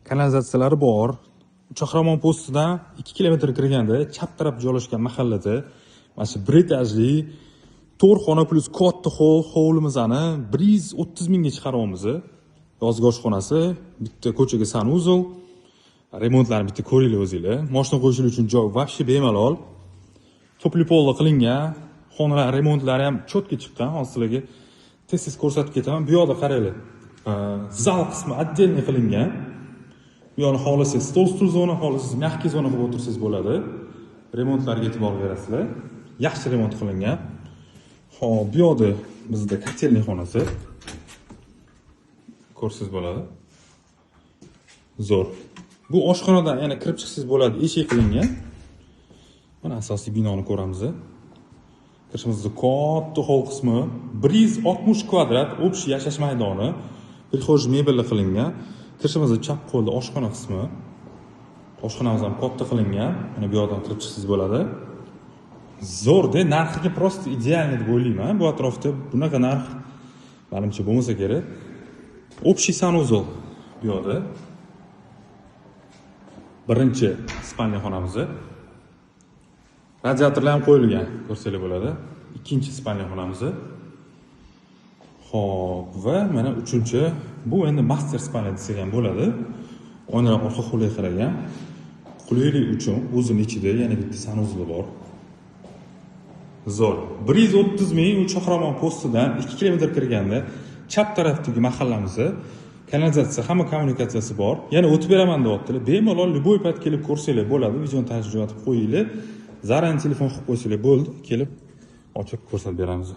kanalizatsiyalari bor. Chaqramon postidan 2 kilometr kirganda chap tarafda joylashgan mahallada mana shu bir etajli 4 xona plus katta hovlimizni 130 mingga chiqaryapmiz. Yozgi oshxonasi, bitta ko'chaga sanuzel, remontlarni bitta ko'ringlar o'zinglar. Mashina qo'yish uchun joy vobshe bemalol. To'pli polda qilingan, xonalar remontlari ham chotga chiqqan. Hozir sizlarga tez ko'rsatib ketaman. Bu yoqda qaranglar. Zal qismi отдельно qilingan. Bu yoqni xohlasangiz stol stul zona, xohlasangiz mягкий zona qilib o'tirsangiz bo'ladi. Remontlarga e'tibor berasizlar. Yaxshi remont qilingan. Xo'p, bu yoqda bizda kotelniy xonasi. Ko'rsangiz bo'ladi. Zo'r. Bu oshxonadan yana kirib chiqsangiz bo'ladi, eshik qilingan. Mana asosiy binoni ko'ramiz. Kirishimizda katta hol qismi 160 kvadrat общий yashash maydoni, prixoj mebelli qilingan. Kirishimizda chap qo'lda oshxona qismi. Oshxonamiz ham katta qilingan. Mana bu yoqdan kirib chiqsangiz bo'ladi. Zo'rda, narxiga prosta idealniy deb o'ylayman. Bu atrofda bunaqa narx menimcha bo'lmasa kerak. Общий sanuzel bu yoqda. Birinchi spalniya xonamiz. Radiatorlar ham qo'yilgan, ko'rsanglar bo'ladi. Ikkinchi spalniya xonamiz. Xo'p, va mana uchinchi, bu endi master spalniya desak ham bo'ladi. Oynalar orqa hovliga qaragan. Qulaylik uchun o'zining ichida yana bitta sanuzel bor. Zo'r. 130 ming u Chaqramon postidan 2 kilometr kirganda chap tarafdagi mahallamiz. Kanalizatsiya, hamma kommunikatsiyasi bor. Yana o'tib beraman deyaptilar. Bemalol любой payt kelib ko'rsanglar bo'ladi. Videoni tarjima etib qo'yinglar. Zaran telefon qilib qo'ysanglar bo'ldi, kelib ochib ko'rsatib beramiz.